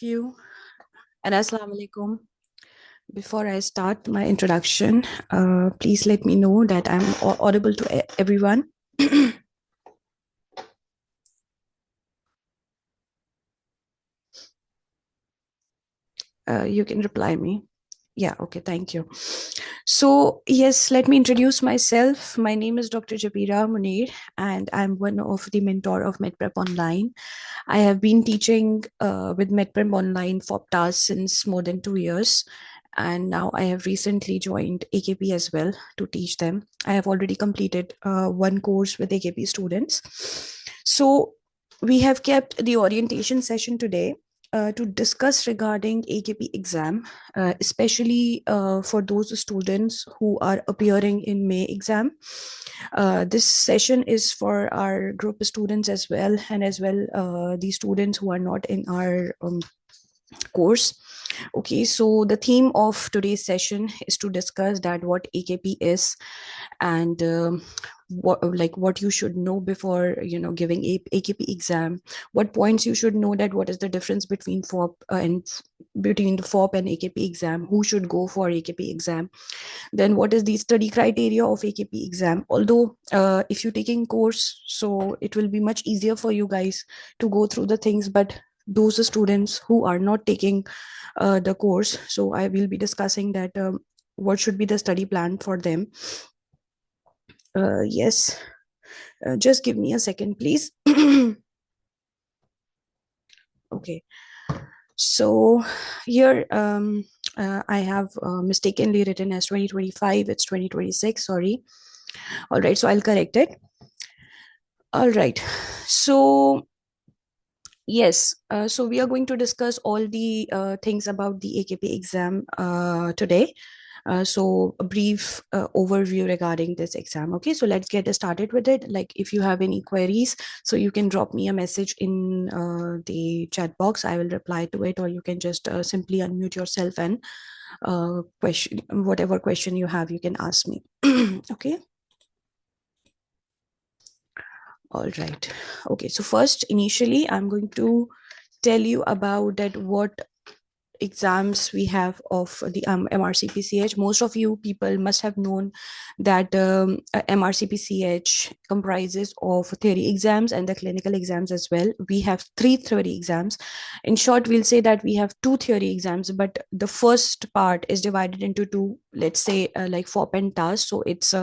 of you, and Assalamu alaikum. Before I start my introduction, please let me know that I'm audible to everyone. You can reply me. Yeah, okay, thank you. So, yes, let me introduce myself. My name is Dr. Jabeerah Munir, and I'm one of the mentor of MedPrep Online. I have been teaching with MedPrep Online for TAS since more than 2 years. And now I have recently joined AKP as well to teach them. I have already completed one course with AKP students. So we have kept the orientation session today to discuss regarding AKP exam, especially for those students who are appearing in May exam. This session is for our group students as well, and as well the students who are not in our course. Okay, so the theme of today's session is to discuss that what AKP is, and what you should know before giving AKP exam. What points you should know, that what is the difference between FOP and between the FOP and AKP exam, who should go for AKP exam, then what is the study criteria of AKP exam. Although if you're taking course, so it will be much easier for you guys to go through the things, but those students who are not taking the course, so I will be discussing that what should be the study plan for them. Yes, just give me a second, please. Okay, so here I have mistakenly written as 2025. It's 2026, sorry. All right, so I'll correct it. All right, so yes, so we are going to discuss all the things about the AKP exam today. So a brief overview regarding this exam. Okay, so let's get started with it. Like, if you have any queries, so you can drop me a message in the chat box. I will reply to it, or you can just simply unmute yourself and question whatever question you have, you can ask me. Okay. All right. Okay, so first, initially, I'm going to tell you about that what exams we have of the MRCPCH. Most of you people must have known that MRCPCH comprises of theory exams and the clinical exams as well. We have 3 theory exams. In short, we'll say that we have 2 theory exams, but the first part is divided into 2, let's say like FOP and TAS. So it's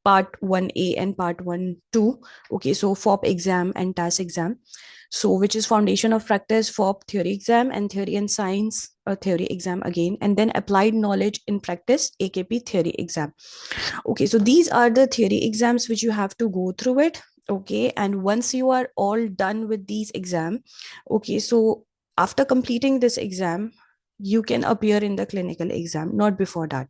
part 1A and part 1-2. Okay, so FOP exam and TAS exam. So which is foundation of practice, FOP theory exam, and theory and science theory exam again, and then applied knowledge in practice, AKP theory exam. Okay, so these are the theory exams which you have to go through it. Okay, and once you are all done with these exam, okay, so after completing this exam, you can appear in the clinical exam, not before that.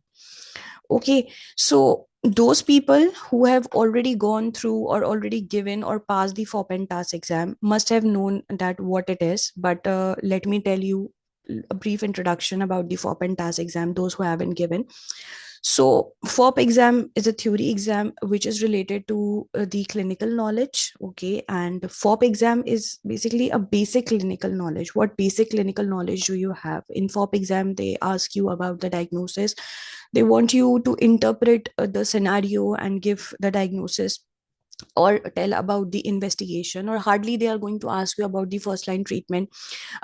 Okay, so those people who have already gone through or already given or passed the FOP and TAS exam must have known that what it is. But let me tell you a brief introduction about the FOP and TAS exam, those who haven't given. So FOP exam is a theory exam which is related to the clinical knowledge. Okay, and FOP exam is basically a basic clinical knowledge. What basic clinical knowledge do you have? In FOP exam, they ask you about the diagnosis. They want you to interpret the scenario and give the diagnosis, or tell about the investigation, or hardly they are going to ask you about the first line treatment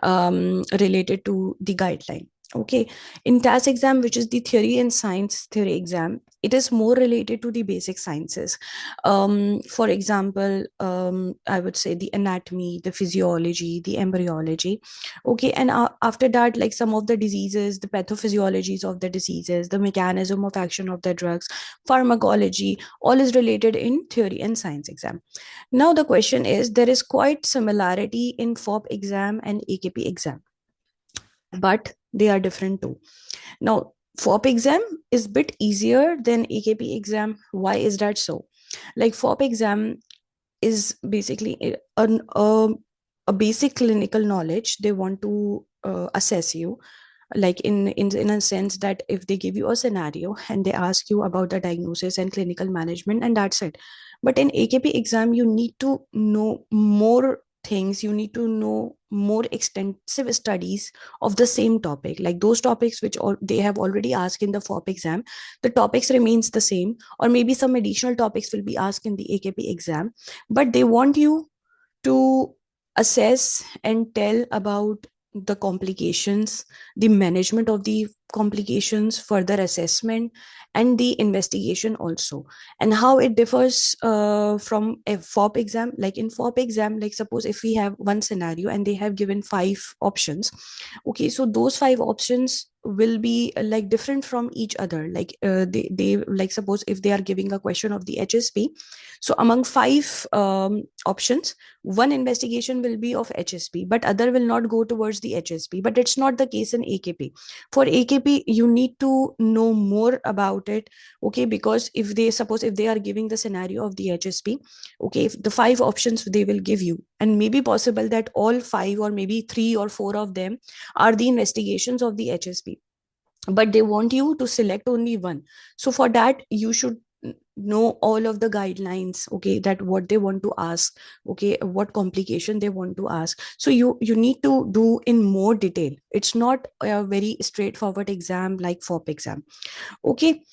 related to the guideline. Okay, in TAS exam, which is the theory and science theory exam, it is more related to the basic sciences. For example, I would say the anatomy, the physiology, the embryology. Okay, and after that, like some of the diseases, the pathophysiologies of the diseases, the mechanism of action of the drugs, pharmacology, all is related in theory and science exam. Now the question is, there is quite similarity in FOP exam and AKP exam, but they are different too. Now, FOP exam is bit easier than AKP exam. Why is that so? Like, FOP exam is basically a basic clinical knowledge. They want to assess you, like in a sense that if they give you a scenario and they ask you about the diagnosis and clinical management, and that's it. But in AKP exam, you need to know more things, you need to know more extensive studies of the same topic, like those topics which they have already asked in the FOP exam. The topics remains the same, or maybe some additional topics will be asked in the AKP exam, but they want you to assess and tell about the complications, the management of the complications, further assessment, and the investigation also, and how it differs from a FOP exam. Like in FOP exam, like suppose if we have one scenario and they have given 5 options, okay, so those 5 options will be like different from each other. Like they like suppose if they are giving a question of the HSP, so among 5 options, one investigation will be of HSP, but other will not go towards the HSP. But it's not the case in AKP. For AKP, you need to know more about it, okay? Because if they suppose if they are giving the scenario of the HSP, okay, if the 5 options they will give you, and maybe possible that all 5 or maybe 3 or 4 of them are the investigations of the HSP, but they want you to select only one. So for that, you should know all of the guidelines, okay, that what they want to ask, okay, what complication they want to ask. So you need to do in more detail. It's not a very straightforward exam like FOP exam, okay?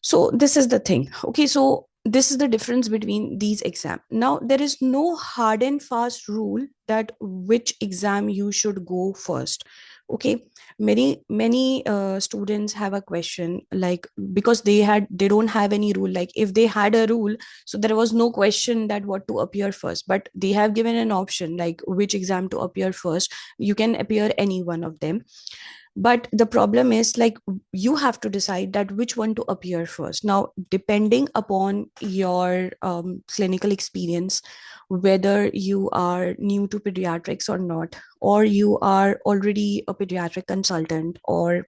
So this is the thing, okay? So this is the difference between these exams. Now there is no hard and fast rule that which exam you should go first, okay? Many students have a question, like because they don't have any rule. Like if they had a rule, so there was no question that what to appear first, but they have given an option like which exam to appear first. You can appear any one of them, but the problem is like you have to decide that which one to appear first. Now depending upon your clinical experience, whether you are new to pediatrics or not, or you are already a pediatric consultant, or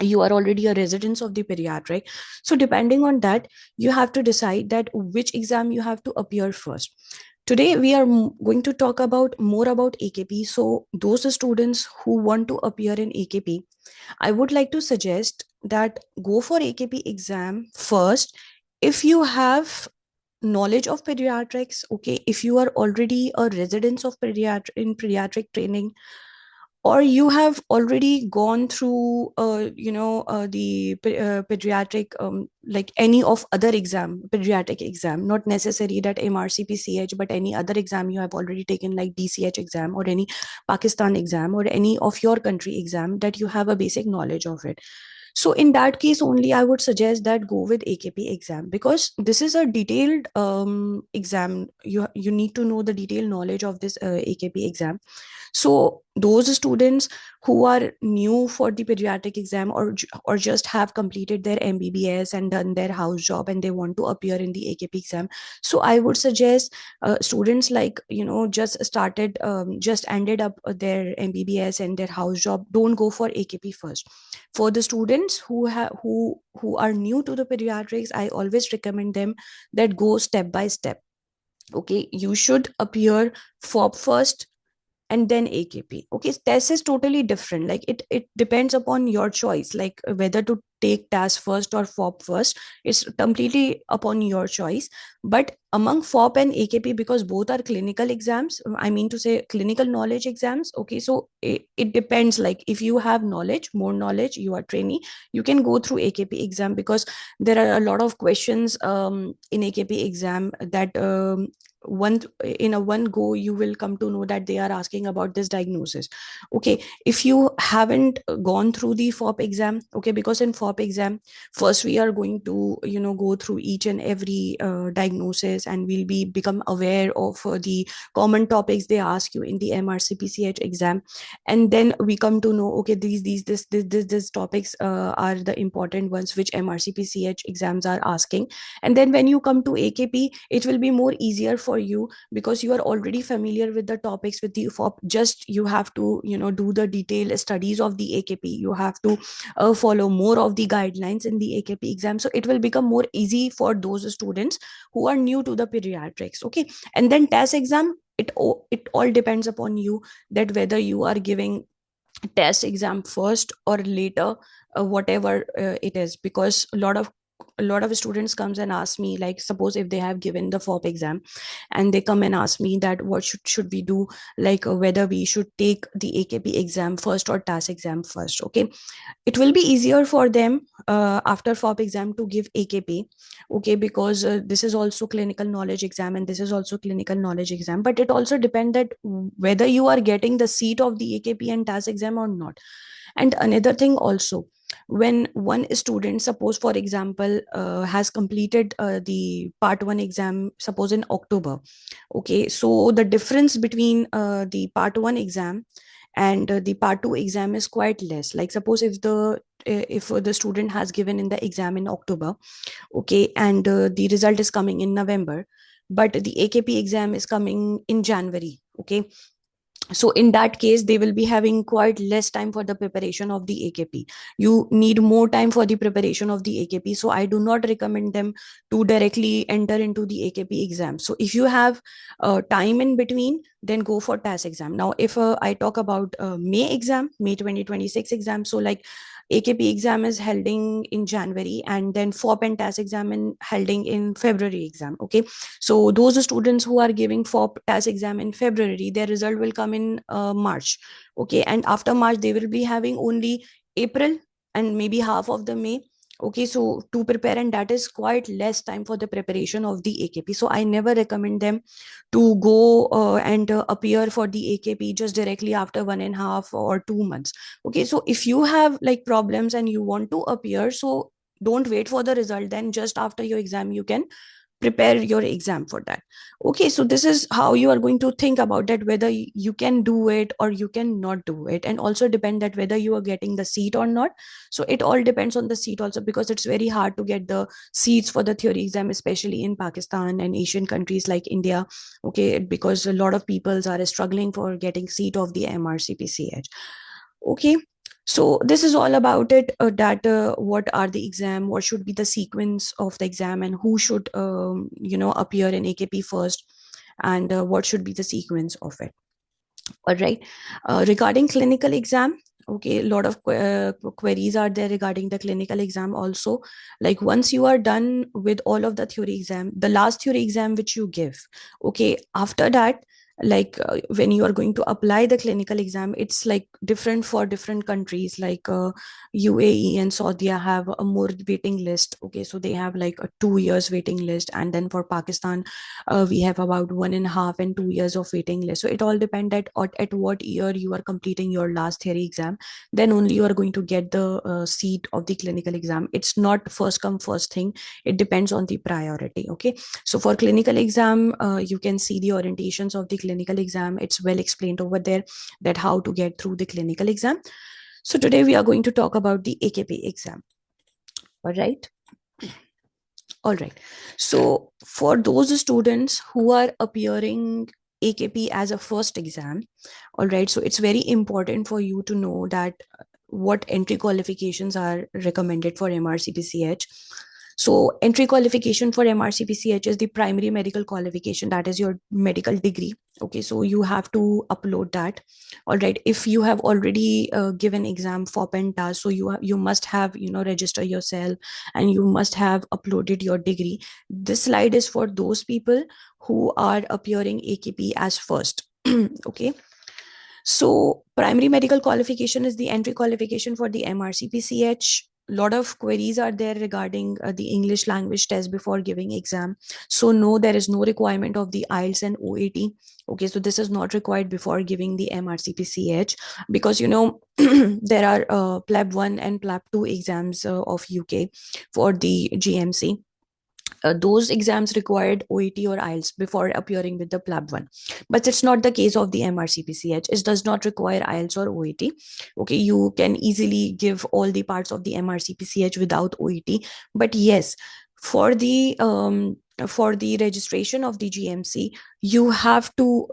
you are already a resident of the pediatric, so depending on that, you have to decide that which exam you have to appear first. Today we are going to talk about more about AKP. So those students who want to appear in AKP, I would like to suggest that go for AKP exam first if you have knowledge of pediatrics, okay, if you are already a resident of pediatric training, or you have already gone through the pediatric like any of other exam, pediatric exam, not necessary that MRCPCH, but any other exam you have already taken, like DCH exam or any Pakistan exam or any of your country exam, that you have a basic knowledge of it. So in that case only, I would suggest that go with AKP exam, because this is a detailed exam. You need to know the detailed knowledge of this AKP exam. So those students who are new for the pediatric exam, or just have completed their MBBS and done their house job and they want to appear in the AKP exam, so I would suggest students like just started, just ended up their MBBS and their house job, don't go for AKP first. For the students who are new to the pediatrics, I always recommend them that go step by step. Okay, you should appear FOB first and then AKP. Okay, TES is totally different. Like it depends upon your choice, like whether to take TAS first or FOP first. It's completely upon your choice. But among FOP and AKP, because both are clinical exams, I mean to say clinical knowledge exams. Okay, so it depends. Like if you have knowledge, more knowledge, you are trainee, you can go through AKP exam, because there are a lot of questions in AKP exam that one in a one go you will come to know that they are asking about this diagnosis. Okay, if you haven't gone through the FOP exam, okay, because in FOP exam first we are going to go through each and every diagnosis, and we'll be become aware of the common topics they ask you in the MRCPCH exam, and then we come to know, okay, these topics are the important ones which MRCPCH exams are asking. And then when you come to AKP, it will be more easier for you, because you are already familiar with the topics with the FOP. Just you have to do the detailed studies of the AKP. You have to follow more of the guidelines in the AKP exam, so it will become more easy for those students who are new to the pediatrics. Okay, and then TES exam, it all depends upon you, that whether you are giving test exam first or later, whatever it is, because a lot of a lot of students comes and ask me, like suppose if they have given the FOP exam and they come and ask me that what should we do, like whether we should take the AKP exam first or TAS exam first. Okay, it will be easier for them after FOP exam to give AKP, okay, because this is also clinical knowledge exam and this is also clinical knowledge exam, but it also depends that whether you are getting the seat of the AKP and TAS exam or not. And another thing also, when one student, suppose for example, has completed the part 1 exam, suppose in October, okay, so the difference between the part 1 exam and the part 2 exam is quite less. Like suppose if the student has given in the exam in October, okay, and the result is coming in November, but the AKP exam is coming in January, okay, so in that case they will be having quite less time for the preparation of the AKP. You need more time for the preparation of the AKP, so I do not recommend them to directly enter into the AKP exam. So if you have time in between, then go for TAS exam. Now if I talk about May 2026 exam, so like AKP exam is holding in January, and then FOP and TAS exam in holding in February exam. Okay, so those students who are giving FOP TAS exam in February, their result will come in March. Okay, and after March they will be having only April and maybe half of the May. Okay, so to prepare, and that is quite less time for the preparation of the AKP. So I never recommend them to go and appear for the AKP just directly after 1.5 or 2 months. Okay, so if you have like problems and you want to appear, so don't wait for the result, then just after your exam you can prepare your exam for that. Okay, so this is how you are going to think about that, whether you can do it or you can not do it, and also depend that whether you are getting the seat or not. So it all depends on the seat also, because it's very hard to get the seats for the theory exam, especially in Pakistan and Asian countries like India. Okay, because a lot of peoples are struggling for getting seat of the MRCPCH. Okay, so this is all about it, that what are the exam, what should be the sequence of the exam, and who should appear in AKP first, and what should be the sequence of it. All right, regarding clinical exam, okay, a lot of queries are there regarding the clinical exam also. Like once you are done with all of the theory exam, the last theory exam which you give, okay, after that, like when you are going to apply the clinical exam, it's like different for different countries. Like UAE and Saudi have a more waiting list. Okay, so they have like a 2 years waiting list, and then for Pakistan we have about 1.5 and 2 years of waiting list. So it all depends at what year you are completing your last theory exam, then only you are going to get the seat of the clinical exam. It's not first come first thing, it depends on the priority. Okay, so for clinical exam, you can see the orientations of the clinical exam. It's well explained over there, that how to get through the clinical exam. So today we are going to talk about the AKP exam. All right. All right. So for those students who are appearing AKP as a first exam, all right, so it's very important for you to know that what entry qualifications are recommended for MRCPCH. So entry qualification for MRCPCH is the primary medical qualification, that is your medical degree. Okay, so you have to upload that. All right, if you have already given exam for PENTA, so you must have register yourself, and you must have uploaded your degree. This slide is for those people who are appearing AKP as first. Okay, so primary medical qualification is the entry qualification for the MRCPCH. Lot of queries are there regarding the English language test before giving exam. So no, there is no requirement of the IELTS and OAT. Okay, so this is not required before giving the MRCPCH, because there are PLAB 1 and PLAB 2 exams of UK for the GMC. Those exams required OET or IELTS before appearing with the PLAB 1. But it's not the case of the MRCPCH. It does not require IELTS or OET. Okay, you can easily give all the parts of the MRCPCH without OET. But yes, for the registration of the GMC, you have to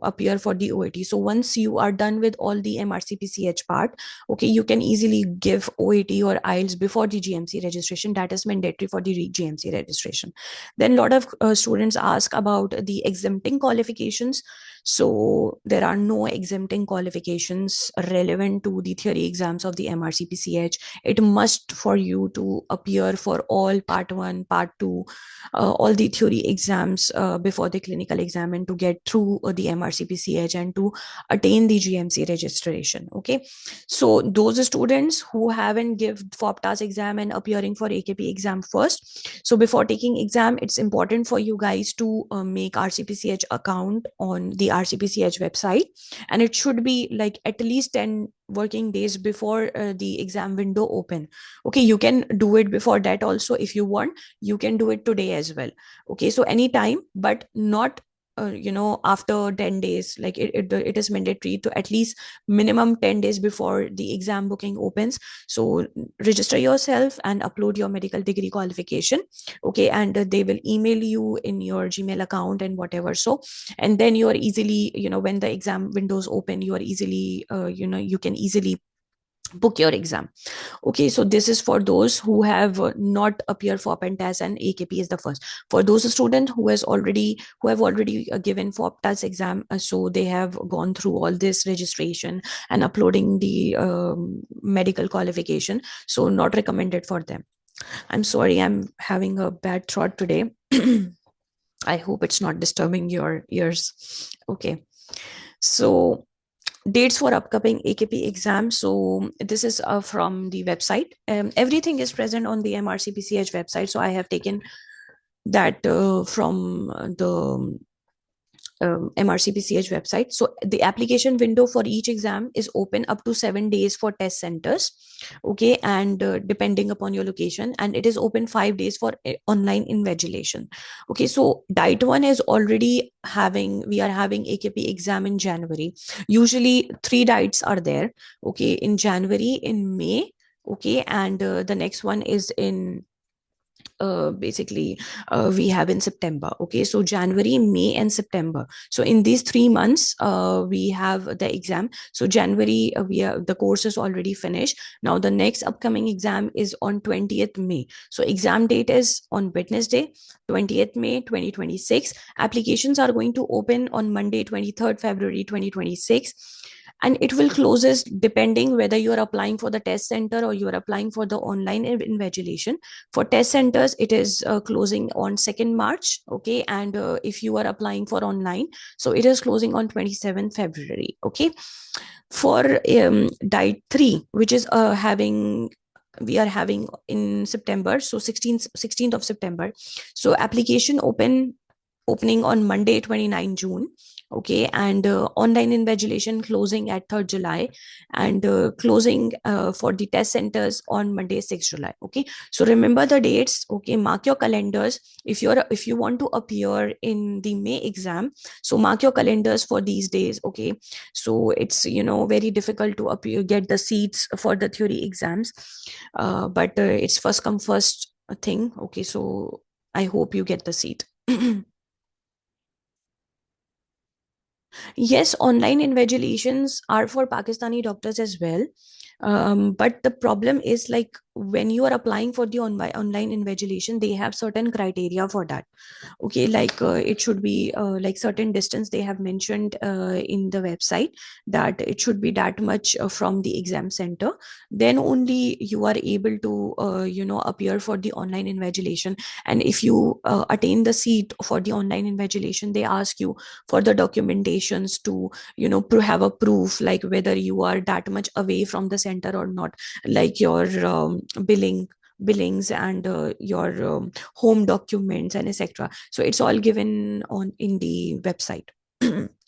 appear for the OAT. So once you are done with all the MRCPCH part, okay, you can easily give OAT or IELTS before the GMC registration. That is mandatory for the GMC registration. Then a lot of students ask about the exempting qualifications. So there are no exempting qualifications relevant to the theory exams of the MRCPCH. It must for you to appear for all part 1, part 2, all the theory exams before the clinical exam, and to get through the MRCPCH and to attain the GMC registration. Okay, so those students who haven't give FOPTAS exam and appearing for AKP exam first, so before taking exam, it's important for you guys to make RCPCH account on the RCPCH website, and it should be like at least 10 working days before the exam window open. Okay, you can do it before that also if you want. You can do it today as well. Okay, so anytime, but not after 10 days. Like it is mandatory to at least minimum 10 days before the exam booking opens. So register yourself and upload your medical degree qualification. Okay, and they will email you in your Gmail account and whatever. So, and then you are easily, when the exam windows open, you are easily you can easily book your exam. Okay, so this is for those who have not appeared for PENTAS, and AKP is the first. For those students who have already given for PENTAS exam, so they have gone through all this registration and uploading the medical qualification, so not recommended for them. I'm sorry, I'm having a bad throat today. I hope it's not disturbing your ears. Okay, so dates for upcoming AKP exam. So this is from the website. Everything is present on the MRCPCH website. So I have taken that from the MRCPCH website. So the application window for each exam is open up to 7 days for test centers. Okay, and depending upon your location, and it is open 5 days for online invigilation. Okay, so diet one is already we are having AKP exam in January. Usually 3 diets are there. Okay, in January, in May. Okay, and the next one is in basically we have in September. Okay, so January, May, and September. So in these 3 months, we have the exam. So January, the course is already finished. Now the next upcoming exam is on 20th May. So exam date is on Wednesday, 20th May 2026. Applications are going to open on Monday, 23rd February 2026, and it will closes depending whether you are applying for the test center or you are applying for the online invigilation. For test centers, it is closing on 2nd March. Okay, and if you are applying for online, so it is closing on 27th February. Okay, for diet 3, which is we are having in September, so 16th of September. So application opening on Monday, 29 June. Okay, and online invigilation closing at 3rd July, and closing for the test centers on Monday, 6th July. Okay, so remember the dates. Okay, mark your calendars. If you want to appear in the May exam, so mark your calendars for these days. Okay, so it's very difficult to get the seats for the theory exams, but it's first come first thing. Okay, so I hope you get the seat. Yes, online invigilations are for Pakistani doctors as well. But the problem is, like, when you are applying for the online invigilation, they have certain criteria for that. Okay, like it should be like certain distance they have mentioned in the website, that it should be that much from the exam center. Then only you are able to appear for the online invigilation. And if you attain the seat for the online invigilation, they ask you for the documentations to have a proof, like whether you are that much away from the center or not, like your billings and your home documents and etc. So it's all given on in the website.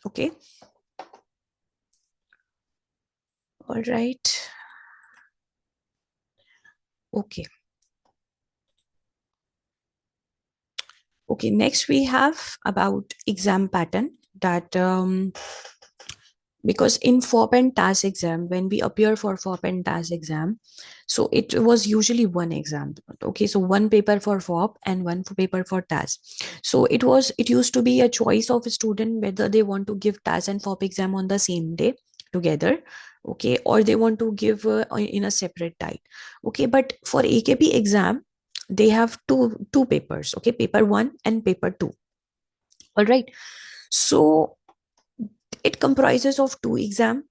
Okay, all right. Okay, okay, next we have about exam pattern, that Because in FOP and TAS exam, when we appear for FOP and TAS exam, so it was usually one exam. Okay, so one paper for FOP and one paper for TAS. So it used to be a choice of a student whether they want to give TAS and FOP exam on the same day together, okay, or they want to give in a separate time. Okay, but for AKP exam, they have two papers, okay, paper 1 and paper 2. All right. So it comprises of two exam,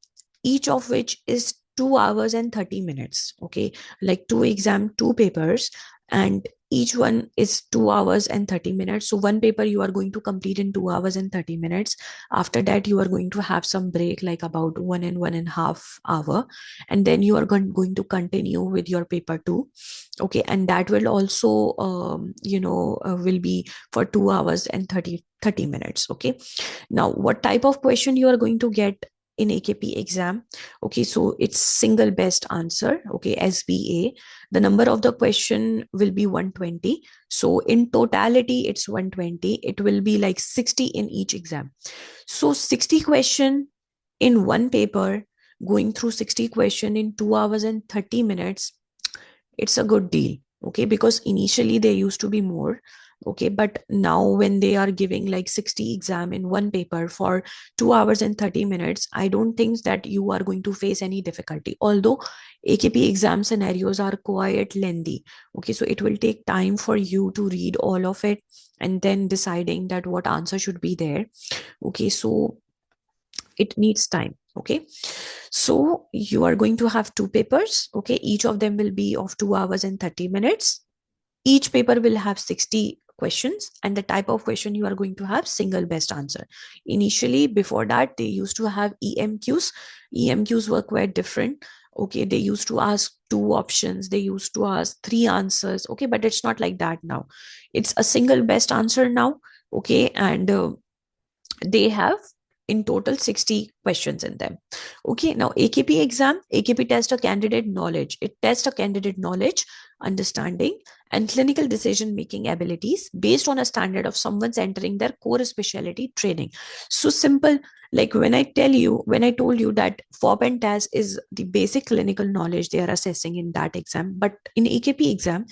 each of which is 2 hours and 30 minutes. Okay, like two exam, two papers, and each one is 2 hours and 30 minutes. So one paper you are going to complete in 2 hours and 30 minutes. After that, you are going to have some break, like about 1 and 1.5 hour, and then you are going to continue with your paper two. Okay, and that will also will be for 2 hours and 30 minutes. Okay, now, what type of question you are going to get in AKP exam? Okay, so it's single best answer, okay, SBA. The number of the question will be 120. So in totality, it's 120. It will be like 60 in each exam. So 60 question in one paper, going through 60 question in 2 hours and 30 minutes, it's a good deal. Okay, because initially there used to be more. Okay, but now when they are giving like 60 exam in one paper for 2 hours and 30 minutes, I don't think that you are going to face any difficulty, although AKP exam scenarios are quite lengthy. Okay, so it will take time for you to read all of it and then deciding that what answer should be there. Okay, so it needs time. Okay, so you are going to have two papers. Okay, each of them will be of 2 hours and 30 minutes. Each paper will have 60 questions, and the type of question you are going to have single best answer. Initially, before that, they used to have EMQs. EMQs were quite different. Okay, they used to ask two options, they used to ask three answers. Okay, but it's not like that now. It's a single best answer now. Okay, and they have in total 60 questions in them. Okay, now AKP exam, AKP test a candidate knowledge. It tests a candidate knowledge, understanding, and clinical decision making abilities based on a standard of someone's entering their core specialty training. So simple, like when I told you that FOB and TAS is the basic clinical knowledge they are assessing in that exam, but in AKP exam,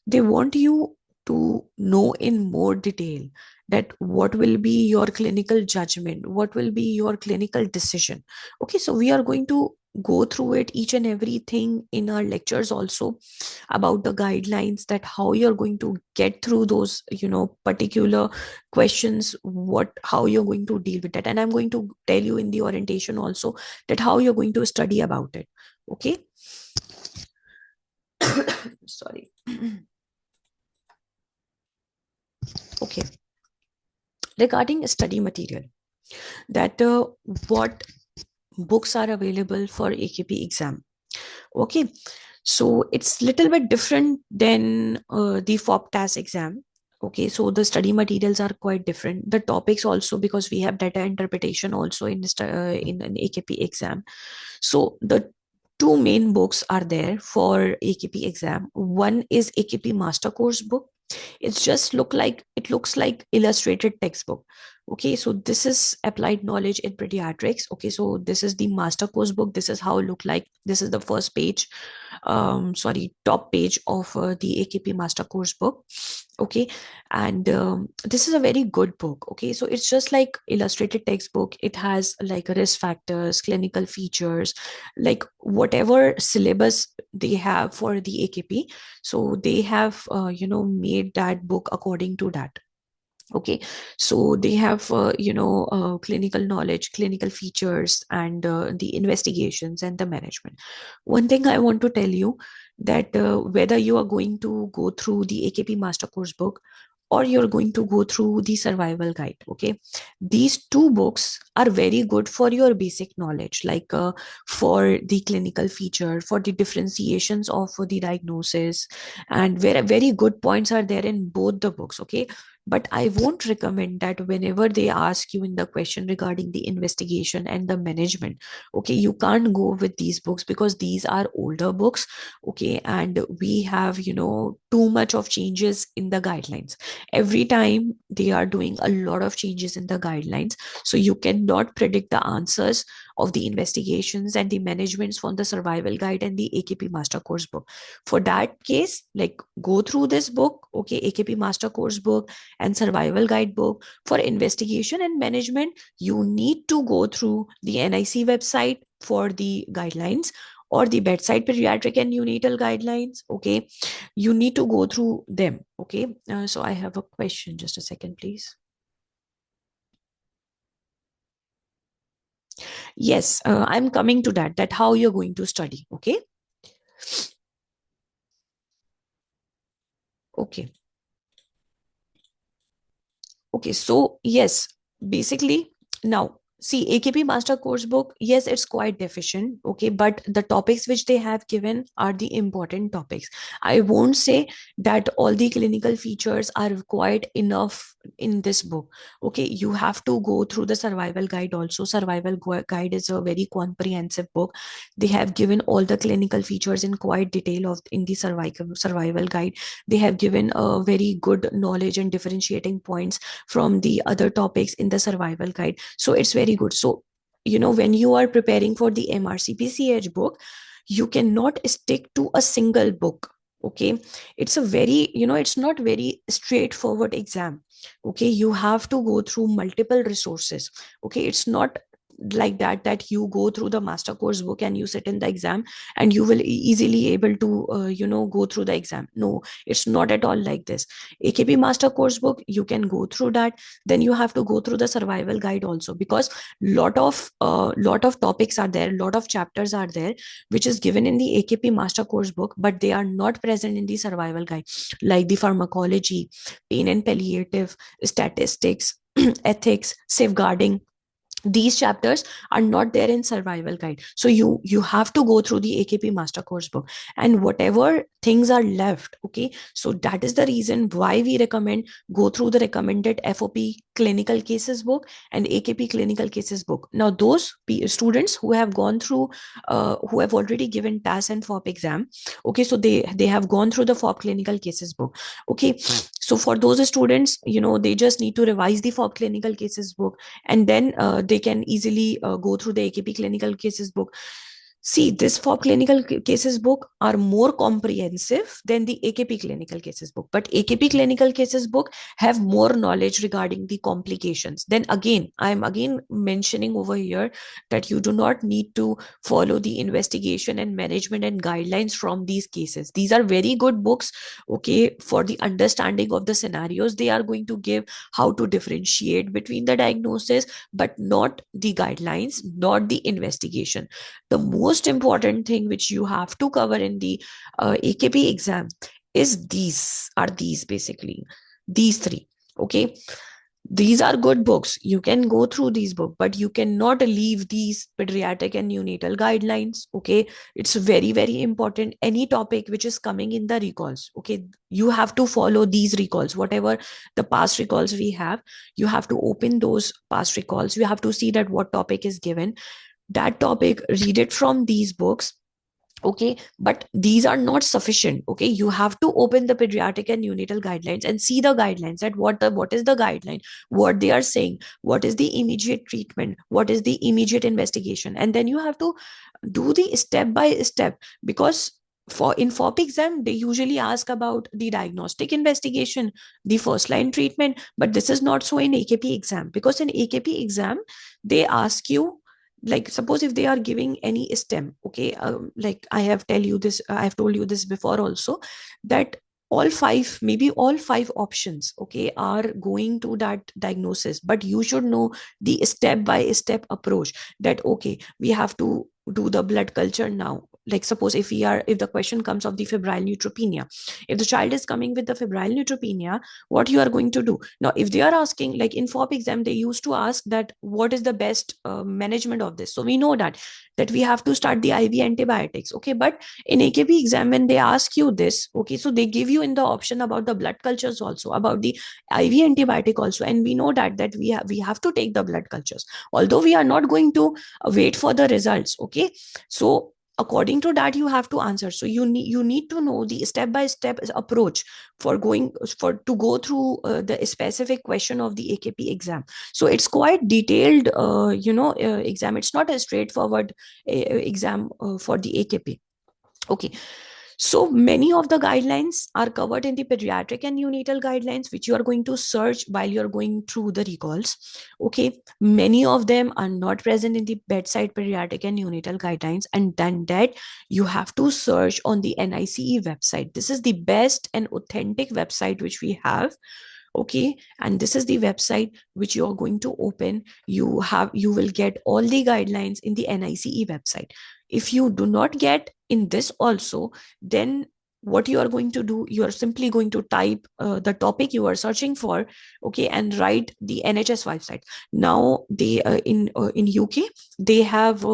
they want you to know in more detail that what will be your clinical judgment, what will be your clinical decision. Okay, so we are going to go through it each and everything in our lectures also, about the guidelines, that how you're going to get through those particular questions, what how you're going to deal with that, and I'm going to tell you in the orientation also that how you're going to study about it. Okay. Sorry. Okay, regarding study material, that what books are available for AKP exam. Okay, so it's little bit different than the FOP-TAS exam. Okay, so the study materials are quite different. The topics also, because we have data interpretation also in an AKP exam. So the two main books are there for AKP exam. One is AKP master course book. It looks like illustrated textbook. Okay, so this is applied knowledge in pediatrics. Okay, so this is the master course book. This is how it look like. This is the first page, top page of the AKP master course book. Okay, and this is a very good book. Okay, so it's just like illustrated textbook. It has like risk factors, clinical features, like whatever syllabus they have for the AKP. So they have made that book according to that. Okay, so they have clinical knowledge, clinical features, and the investigations and the management. One thing I want to tell you, that whether you are going to go through the AKP master course book or you're going to go through the survival guide, okay, these two books are very good for your basic knowledge, like for the clinical feature, for the differentiations of the diagnosis, and very very good points are there in both the books. Okay, but I won't recommend that whenever they ask you in the question regarding the investigation and the management. Okay, you can't go with these books because these are older books. Okay, and we have too much of changes in the guidelines. Every time they are doing a lot of changes in the guidelines, so you cannot predict the answers of the investigations and the managements from the survival guide and the AKP master course book. For that case, like, go through this book, okay, AKP master course book and survival guide book. For investigation and management, you need to go through the NIC website for the guidelines, or the bedside pediatric and neonatal guidelines. Okay, you need to go through them. Okay, so I have a question, just a second please. Yes, I'm coming to that how you're going to study. Okay. Okay. Okay, so yes, basically, now see, AKP master course book, yes, it's quite deficient, okay, but the topics which they have given are the important topics. I won't say that all the clinical features are quite enough in this book. Okay, you have to go through the survival guide also. Guide is a very comprehensive book. They have given all the clinical features in quite detail of in the survival guide. They have given a very good knowledge and differentiating points from the other topics in the survival guide. So it's very good. So, when you are preparing for the MRCPCH book, you cannot stick to a single book. Okay. It's a very, it's not very straightforward exam. Okay. You have to go through multiple resources. Okay. It's not like that you go through the master course book and you sit in the exam and you will easily able to go through the exam. No, it's not at all like this. AKP master course book, you can go through that. Then you have to go through the survival guide also, because lot of topics are there, lot of chapters are there which is given in the AKP master course book, but they are not present in the survival guide, like the pharmacology, pain and palliative, statistics, ethics, safeguarding. These chapters are not there in survival guide. So you have to go through the AKP master course book, and whatever things are left, okay, so that is the reason why we recommend go through the recommended FOP clinical cases book and AKP clinical cases book. Now those students who have gone through who have already given TAS and FOP exam, okay, so they have gone through the FOP clinical cases book. Okay, so for those students, they just need to revise the FOP clinical cases book, and then they can easily go through the AKP clinical cases book. See, this for clinical cases book are more comprehensive than the AKP clinical cases book, but AKP clinical cases book have more knowledge regarding the complications. Then again, I'm again mentioning over here that you do not need to follow the investigation and management and guidelines from these cases. These are very good books, okay, for the understanding of the scenarios. They are going to give how to differentiate between the diagnosis, but not the guidelines, not the investigation. The most important thing which you have to cover in the AKP exam is these basically, these three. Okay, these are good books, you can go through these books, but you cannot leave these pediatric and neonatal guidelines. Okay, it's very, very important. Any topic which is coming in the recalls, okay, you have to follow these recalls. Whatever the past recalls we have, you have to open those past recalls. You have to see that what topic is given, that topic, read it from these books. Okay, but these are not sufficient. Okay, you have to open the pediatric and neonatal guidelines and see the guidelines, that what is the guideline, what they are saying, what is the immediate treatment, what is the immediate investigation, and then you have to do the step by step. Because for in FOP exam, they usually ask about the diagnostic investigation, the first line treatment, but this is not so in AKP exam. Because in AKP exam, they ask you, like, suppose if they are giving any stem, okay, like I have told you this before also, that all five options, okay, are going to that diagnosis, but you should know the step by step approach, that okay, we have to do the blood culture now. Like, suppose if the question comes of the febrile neutropenia, if the child is coming with the febrile neutropenia, what you are going to do now? If they are asking, like in FOP exam, they used to ask that what is the best management of this, so we know that we have to start the IV antibiotics. Okay, but in AKP exam, when they ask you this, okay, so they give you in the option about the blood cultures also, about the IV antibiotic also, and we know that we have to take the blood cultures, although we are not going to wait for the results. Okay, so according to that you have to answer. So you need to know the step by step approach for to go through the specific question of the AKP exam. So it's quite detailed exam. It's not a straightforward exam for the AKP. Okay, so many of the guidelines are covered in the pediatric and neonatal guidelines, which you are going to search while you're going through the recalls. Okay, many of them are not present in the bedside pediatric and neonatal guidelines, and then that you have to search on the NICE website. This is the best and authentic website which we have. Okay, and this is the website which you are going to open. You will get all the guidelines in the NICE website. If you do not get in this also, then what you are going to do, you are simply going to type the topic you are searching for, okay, and write the NHS website. Now they in UK they have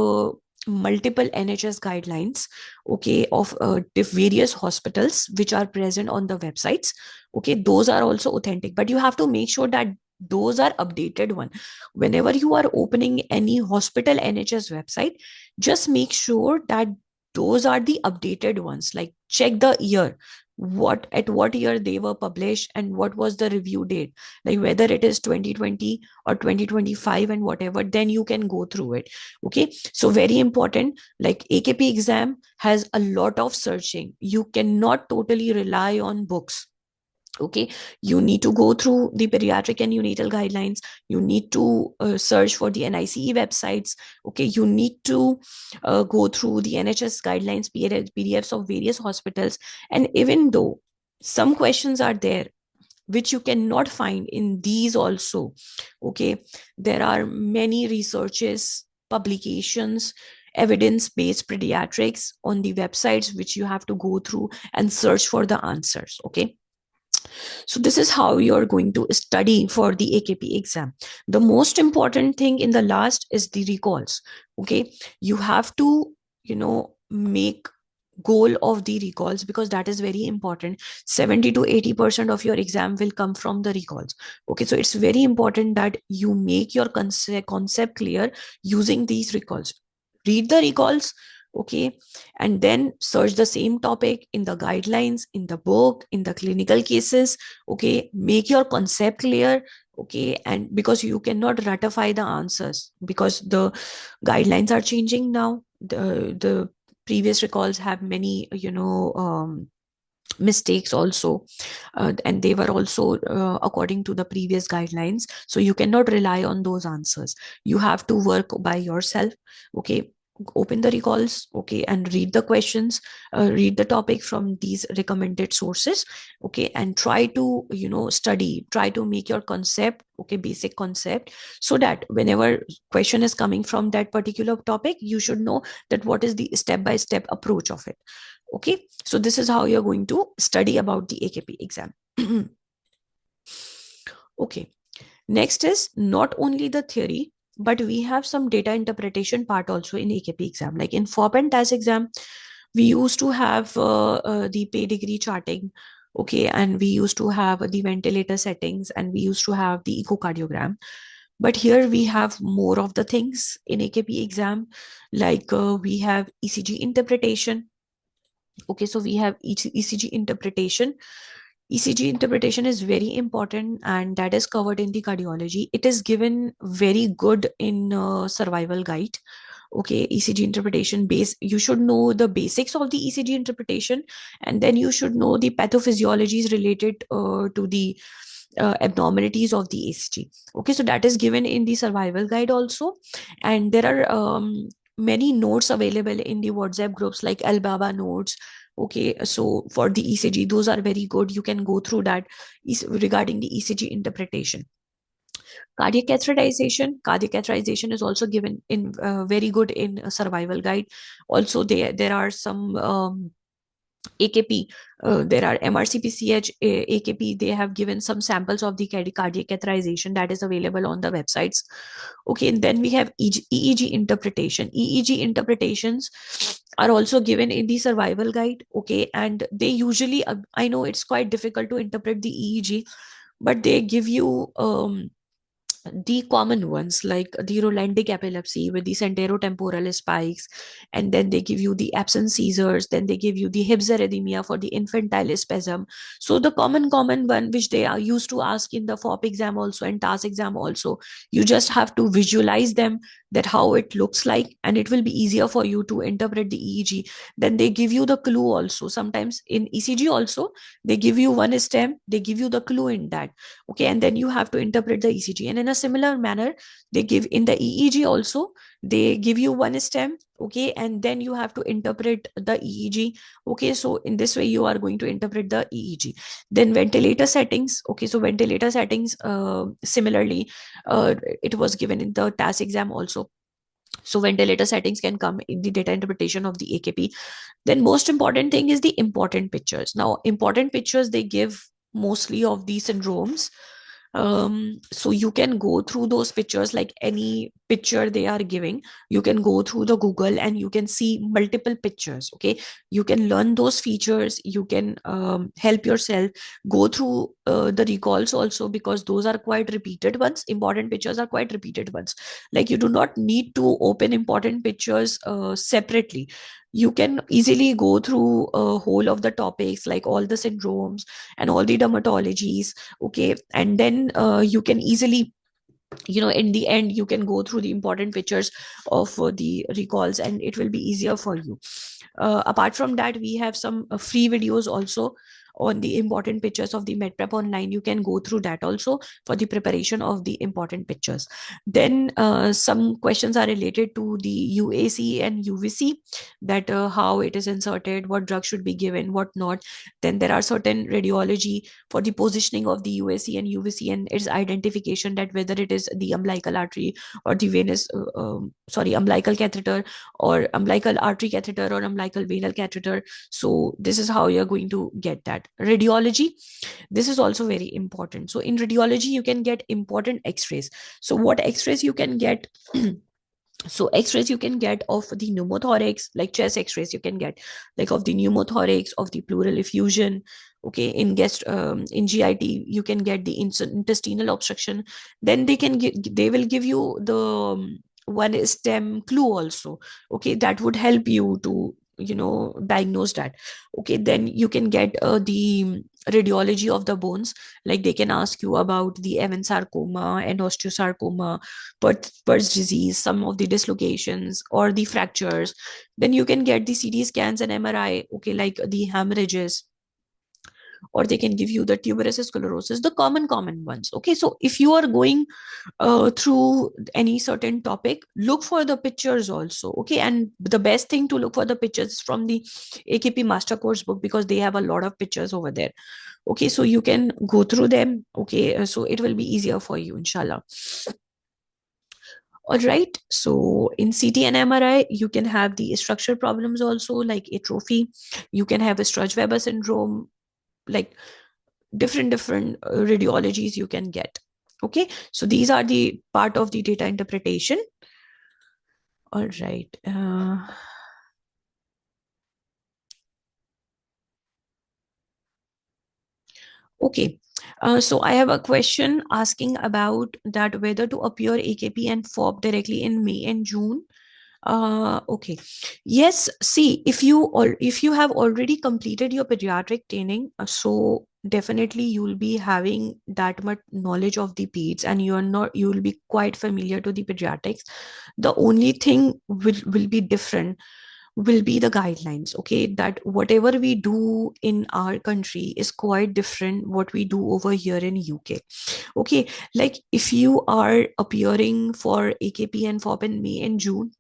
multiple NHS guidelines, okay, of various hospitals which are present on the websites. Okay, those are also authentic, but you have to make sure that those are updated one. Whenever you are opening any hospital NHS website, just make sure that those are the updated ones. Like check the year, what year they were published and what was the review date, like whether it is 2020 or 2025 and whatever, then you can go through it. Okay, so very important, like AKP exam has a lot of searching. You cannot totally rely on books. Okay, you need to go through the pediatric and neonatal guidelines. You need to search for the NICE websites. Okay, you need to go through the NHS guidelines, PDFs of various hospitals. And even though some questions are there which you cannot find in these also, okay, there are many researches, publications, evidence-based pediatrics on the websites which you have to go through and search for the answers. Okay, so this is how you're going to study for the AKP exam. The most important thing in the last is the recalls. Okay, you have to, make goal of the recalls, because that is very important. 70 to 80% of your exam will come from the recalls. Okay, so it's very important that you make your concept clear using these recalls. Read the recalls, okay, and then search the same topic in the guidelines, in the book, in the clinical cases. Okay, make your concept clear. Okay, and because you cannot ratify the answers, because the guidelines are changing now. The previous recalls have many mistakes also, and they were also according to the previous guidelines, so you cannot rely on those answers. You have to work by yourself. Okay, open the recalls, okay, and read the questions, read the topic from these recommended sources. Okay, and try to study, try to make your concept, okay, basic concept, so that whenever question is coming from that particular topic, you should know that what is the step by step approach of it. Okay, so this is how you're going to study about the AKP exam. Okay, next is not only the theory, but we have some data interpretation part also in AKP exam. Like in FOP and TAS exam, we used to have the pedigree charting, okay, and we used to have the ventilator settings, and we used to have the echocardiogram. But here we have more of the things in AKP exam, like we have ECG interpretation. Okay, so we have ECG interpretation. ECG interpretation is very important, and that is covered in the cardiology. It is given very good in survival guide. Okay, ECG interpretation base, you should know the basics of the ECG interpretation, and then you should know the pathophysiologies related to the abnormalities of the ECG. Okay, so that is given in the survival guide also. And there are many notes available in the WhatsApp groups, like Albaba notes. Okay, so for the ECG, those are very good. You can go through that regarding the ECG interpretation. Cardiac catheterization is also given in very good in a survival guide. Also, there are some AKP, there are MRCPCH AKP. They have given some samples of the cardiac catheterization that is available on the websites. Okay, and then we have EEG interpretation. EEG interpretations are also given in the survival guide. Okay, and they usually, I know it's quite difficult to interpret the EEG, but they give you the common ones like the Rolandic epilepsy with the centrotemporal spikes, and then they give you the absence seizures, then they give you the Hibbs arrhythmia for the infantile spasm. So the common one which they are used to ask in the FOP exam also and TAS exam also, you just have to visualize them, that how it looks like, and it will be easier for you to interpret the EEG. Then they give you the clue also. Sometimes in ECG also, they give you one stem, they give you the clue in that. Okay, and then you have to interpret the ECG. And in a similar manner, they give in the EEG also, they give you one stem, okay, and then you have to interpret the EEG. Okay, so in this way you are going to interpret the EEG. Then ventilator settings. Okay, so ventilator settings, similarly, it was given in the TAS exam also. So ventilator settings can come in the data interpretation of the AKP. Then most important thing is the important pictures. Now important pictures, they give mostly of the syndromes. So you can go through those pictures, like any picture they are giving, you can go through the Google and you can see multiple pictures. Okay, you can learn those features, you can help yourself go through the recalls also, because those are quite repeated ones. Important pictures are quite repeated ones. Like you do not need to open important pictures separately. You can easily go through a whole of the topics, like all the syndromes and all the dermatologies. Okay, and then you can easily, in the end, you can go through the important pictures of the recalls, and it will be easier for you. Apart from that, we have some free videos also on the important pictures of the MedPrep Online. You can go through that also for the preparation of the important pictures. Then some questions are related to the UAC and UVC, that how it is inserted, what drug should be given, what not. Then there are certain radiology for the positioning of the UAC and UVC and its identification, that whether it is the umbilical artery or the venous, umbilical catheter, or umbilical artery catheter, or umbilical venal catheter. So this is how you're going to get that. Radiology, this is also very important. So in radiology, you can get important x-rays. So what x-rays you can get? So x-rays you can get of the pneumothorax, like chest x-rays you can get, like of the pneumothorax, of the pleural effusion. Okay, in GIT you can get the intestinal obstruction. Then they will give you the one stem clue also. Okay, that would help you to diagnose that. Okay, then you can get the radiology of the bones, like they can ask you about the Evans sarcoma and osteosarcoma, Purtz disease, some of the dislocations or the fractures. Then you can get the CT scans and MRI, okay, like the hemorrhages, or they can give you the tuberous sclerosis, the common ones. Okay, so if you are going through any certain topic, look for the pictures also. Okay, and the best thing to look for the pictures from the AKP master course book, because they have a lot of pictures over there. Okay, so you can go through them. Okay, so it will be easier for you, inshallah. All right. So in CT and MRI, you can have the structural problems also, like atrophy. You can have a Sturge-Weber syndrome, like different radiologies you can get. Okay. So these are the part of the data interpretation. All right. Okay. So I have a question asking about that, whether to appear AKP and FOB directly in May and June. Okay. Yes. See, if you have already completed your pediatric training, so definitely you will be having that much knowledge of the peds, and you will be quite familiar to the pediatrics. The only thing will be different will be the guidelines. Okay, that whatever we do in our country is quite different what we do over here in UK. Okay, like if you are appearing for AKP and FOP in May and June,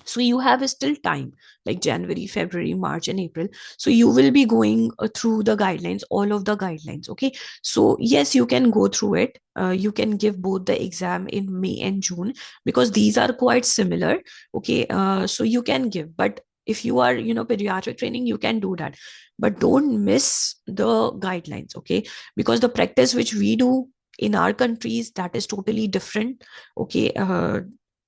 so you have still time, like January, February, March and April. So you will be going through the guidelines, all of the guidelines. Okay, so yes, you can go through it. You can give both the exam in May and June, because these are quite similar. Okay, so you can give, but if you are pediatric training, you can do that, but don't miss the guidelines. Okay, because the practice which we do in our countries, that is totally different. Okay,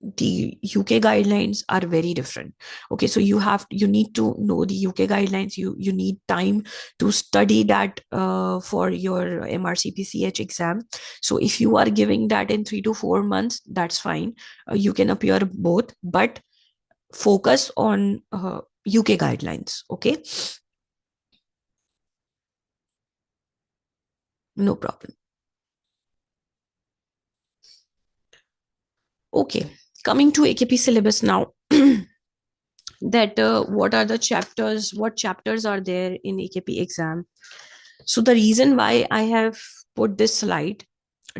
the UK guidelines are very different. Okay, so you need to know the UK guidelines. You need time to study that for your MRCPCH exam. So if you are giving that in 3 to 4 months, that's fine. You can appear both, but focus on UK guidelines. Okay, no problem. Okay, coming to AKP syllabus now. That what are the chapters, what chapters are there in AKP exam. So the reason why I have put this slide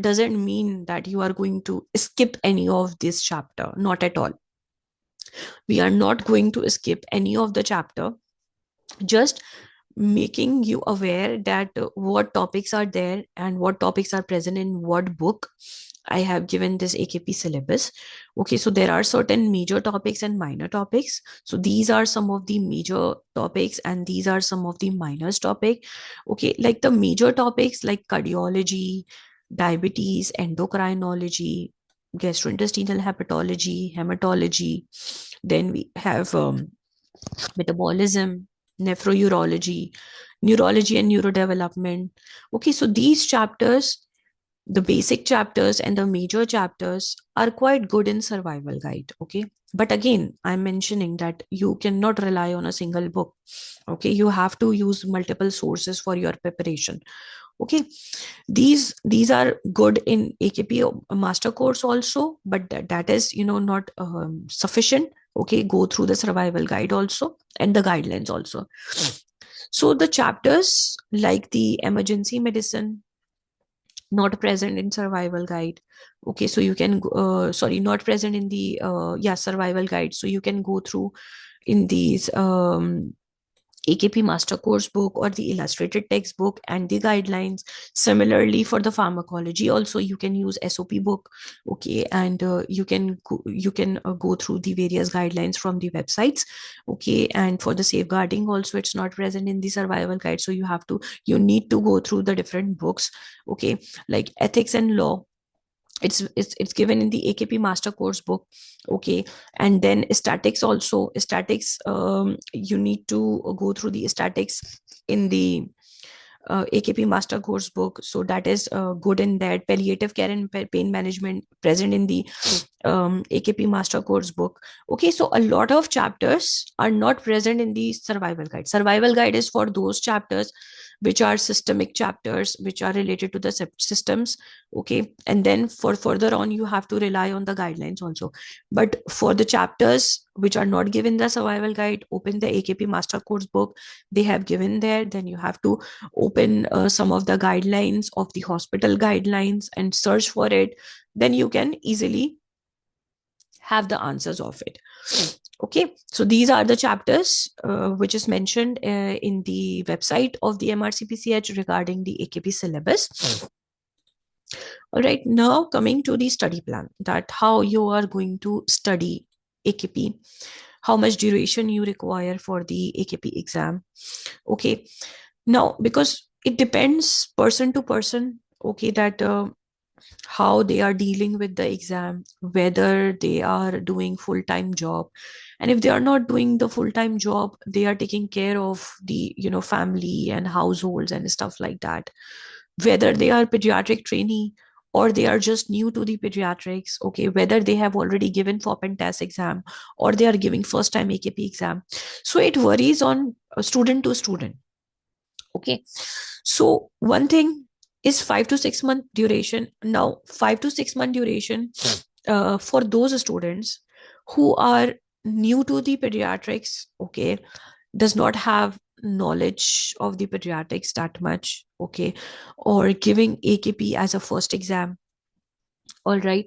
doesn't mean that you are going to skip any of this chapter, not at all. We are not going to skip any of the chapter, just making you aware that what topics are there and what topics are present in what book I have given this AKP syllabus. Okay, so there are certain major topics and minor topics. So these are some of the major topics and these are some of the minor topic. Okay, like the major topics like cardiology, diabetes, endocrinology, gastrointestinal hepatology, hematology. Then we have metabolism, nephrourology, neurology and neurodevelopment. Okay, so these chapters, the basic chapters and the major chapters, are quite good in survival guide. Okay, but again, I'm mentioning that you cannot rely on a single book. Okay, you have to use multiple sources for your preparation. Okay, these are good in AKP master course also, but that is not sufficient. Okay, go through the survival guide also and the guidelines also. So the chapters like the emergency medicine, not present in survival guide. Okay, so you can sorry, not present in the survival guide, so you can go through in these AKP master course book or the illustrated textbook and the guidelines. Similarly, for the pharmacology also, you can use SOP book. Okay, and you can go through the various guidelines from the websites. Okay, and for the safeguarding also, it's not present in the survival guide, so you need to go through the different books. Okay, like ethics and law, it's given in the AKP master course book. Okay, and then statics also. Statics, you need to go through the statics in the AKP master course book. So that is good in that. Palliative care and pain management present in the AKP master course book. Okay, so a lot of chapters are not present in the survival guide. Survival guide is for those chapters which are systemic chapters, which are related to the systems. Okay, and then for further on, you have to rely on the guidelines also. But for the chapters which are not given the survival guide, open the AKP master course book. They have given there. Then you have to open some of the guidelines of the hospital guidelines and search for it. Then you can easily have the answers of it. Okay, so these are the chapters which is mentioned in the website of the MRCPCH regarding the AKP syllabus. All right, now coming to the study plan, that how you are going to study AKP, how much duration you require for the AKP exam. Okay, now because it depends person to person. Okay, that how they are dealing with the exam, whether they are doing full-time job, and if they are not doing the full-time job, they are taking care of the family and households and stuff like that, whether they are pediatric trainee or they are just new to the pediatrics. Okay, whether they have already given FOP and TEST exam or they are giving first time AKP exam. So it varies on student to student. Okay, so one thing is 5 to 6 month duration. Now 5 to 6 month duration for those students who are new to the pediatrics. Okay, does not have knowledge of the pediatrics that much. Okay, or giving AKP as a first exam. All right,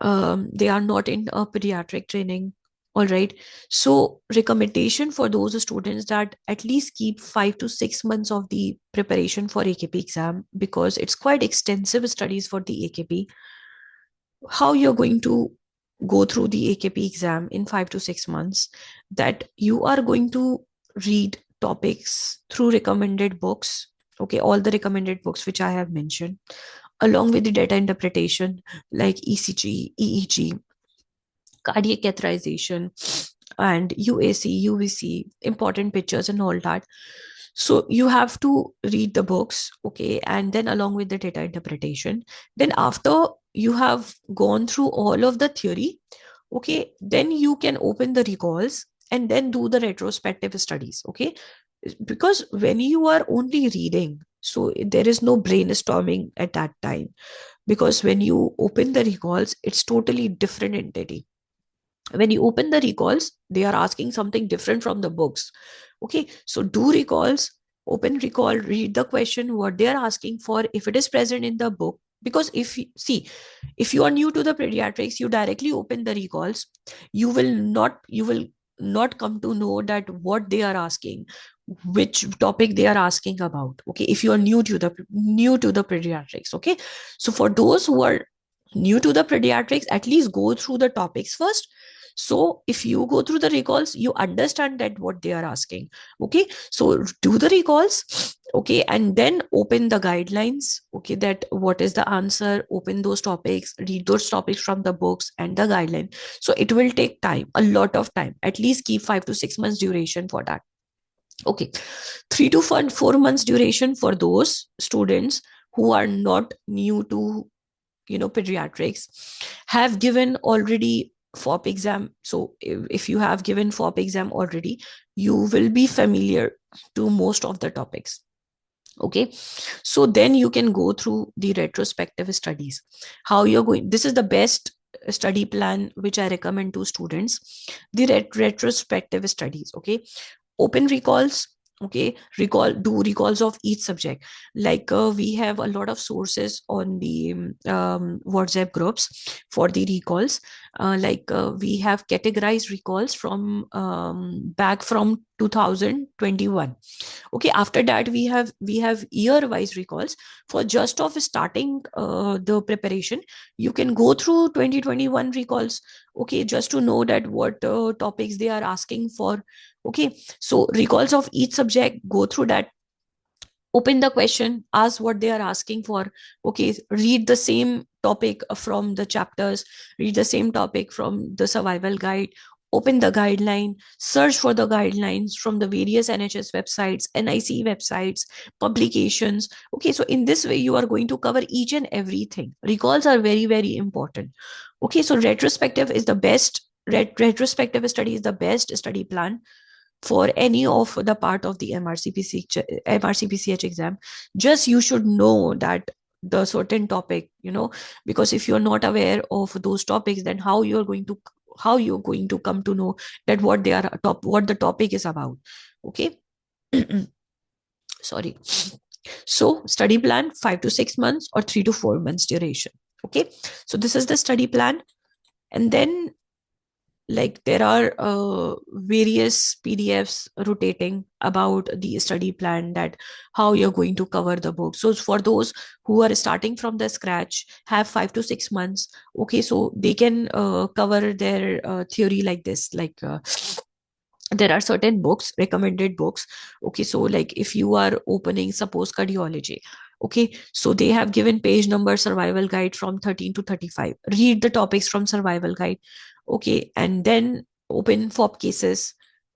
they are not in a pediatric training. All right, so recommendation for those students that at least keep 5 to 6 months of the preparation for AKP exam, because it's quite extensive studies for the AKP. How you're going to go through the AKP exam in 5 to 6 months, that you are going to read topics through recommended books. Okay, all the recommended books which I have mentioned, along with the data interpretation like ECG, EEG, cardiac catheterization, and UAC, UVC, important pictures and all that. So you have to read the books, okay, and then along with the data interpretation. Then after you have gone through all of the theory, okay, then you can open the recalls and then do the retrospective studies, okay. Because when you are only reading, so there is no brainstorming at that time, because when you open the recalls, it's totally different entity. When you open the recalls, they are asking something different from the books, okay. So do recalls, open recall, read the question what they are asking for, if it is present in the book. Because if you are new to the pediatrics, you directly open the recalls, you will not come to know that what they are asking, which topic they are asking about, okay, if you are new to the pediatrics, okay. So for those who are new to the pediatrics, at least go through the topics first. So if you go through the recalls, you understand that what they are asking, okay. So do the recalls, okay, and then open the guidelines, okay, that what is the answer, open those topics, read those topics from the books and the guideline. So it will take time, a lot of time, at least keep 5 to 6 months duration for that, okay. 3 to 4 months duration for those students who are not new to pediatrics, have given already FOP exam. So if you have given FOP exam already, you will be familiar to most of the topics, okay. So then you can go through the retrospective studies. How you're going, this is the best study plan which I recommend to students, the retrospective studies, okay. Open recalls, okay, do recalls of each subject. Like we have a lot of sources on the WhatsApp groups for the recalls. We have categorized recalls from back from 2021, okay. After that, we have year wise recalls. For just of starting the preparation, you can go through 2021 recalls, okay, just to know that what topics they are asking for, okay. So recalls of each subject, go through that, open the question, ask what they are asking for, okay. Read the same topic from the chapters, read the same topic from the survival guide, open the guideline, search for the guidelines from the various NHS websites, NIC websites, publications, okay. So in this way you are going to cover each and everything. Recalls are very, very important, okay. So retrospective study is the best study plan for any of the part of the MRCPCH exam. Just you should know that the certain topic, because if you're not aware of those topics, then how you're going to come to know that what the topic is about, okay. Sorry. So study plan, 5 to 6 months or 3 to 4 months duration, okay. So this is the study plan. And then, like, there are various PDFs rotating about the study plan, that how you're going to cover the book. So for those who are starting from the scratch, have 5 to 6 months, okay. So they can cover their theory like this, like there are certain books, recommended books, okay. So like if you are opening, suppose, cardiology, okay, so they have given page number survival guide from 13 to 35. Read the topics from survival guide, okay, and then open FOP cases,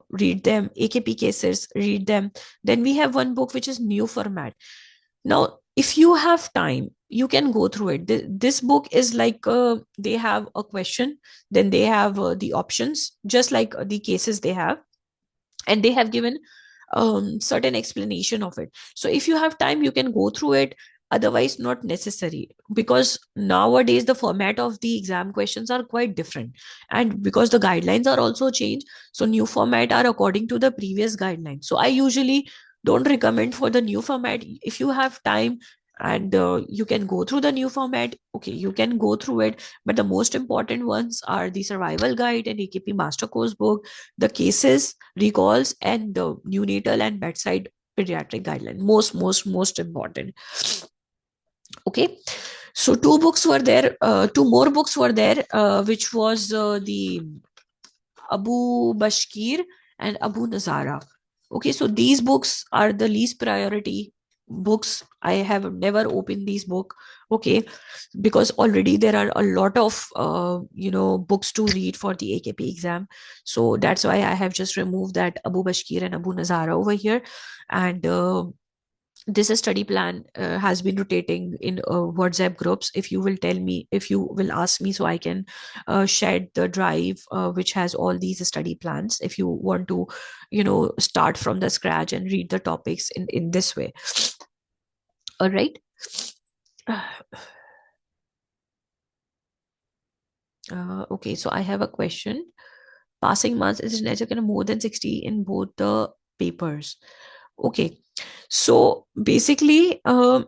read them, AKP cases, read them. Then we have one book which is new format. Now if you have time, you can go through it. This book is like they have a question, then they have the options, just like the cases they have, and they have given certain explanation of it. So if you have time, you can go through it. Otherwise, not necessary, because nowadays the format of the exam questions are quite different, and because the guidelines are also changed, so new format are according to the previous guidelines. So I usually don't recommend for the new format. If you have time and you can go through the new format, okay, you can go through it. But the most important ones are the survival guide and AKP master course book, the cases, recalls, and the neonatal and bedside pediatric guideline. Most important, okay. So two more books were there, which was the Abu Bashkir and Abu Nazara. Okay, so these books are the least priority. books. I have never opened these book, okay, because already there are a lot of books to read for the AKP exam. So that's why I have just removed that Abu Bashkir and Abu Nazara over here. And this study plan has been rotating in WhatsApp groups. If you will tell me, if you will ask me, so I can share the drive which has all these study plans, if you want to start from the scratch and read the topics in this way. All right. Okay, so I have a question. Passing marks is in more than 60 in both the papers. Okay, so basically the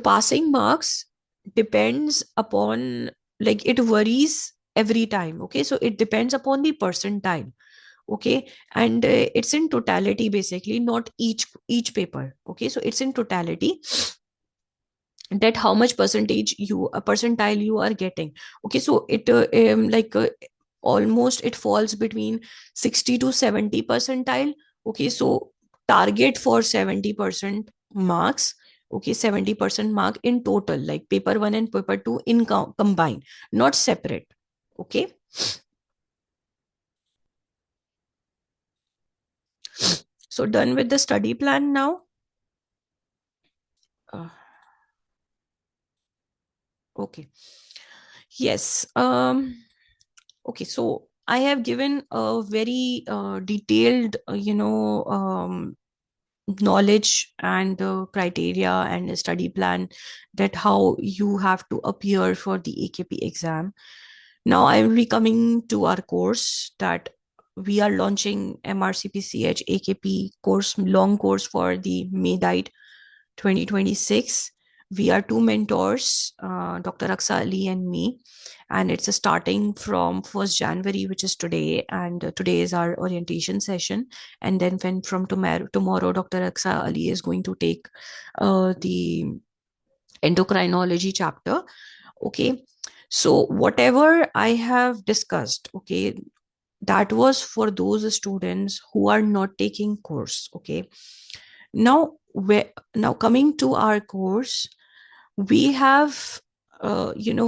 passing marks depends upon, like, it varies every time. Okay, so it depends upon the percentile. Okay, and it's in totality, basically, not each paper. Okay, so it's in totality, that how much percentage you a percentile you are getting. Okay, so it almost it falls between 60 to 70 percentile. Okay, so target for 70% marks. Okay, 70% mark in total, like paper 1 and paper 2 in combined, not separate. Okay, so done with the study plan now. uh, okay, yes. Okay, so I have given a very detailed knowledge and criteria and a study plan, that how you have to appear for the AKP exam. Now I will be coming to our course, that we are launching MRCPCH AKP course, long course for the May 2026. We are two mentors, Dr. Aksa Ali and me, and it's starting from 1st January, which is today, and today is our orientation session. And then when from tomorrow, Dr. Aksa Ali is going to take the endocrinology chapter. Okay, so whatever I have discussed, okay, that was for those students who are not taking course. Okay, now coming to our course, we have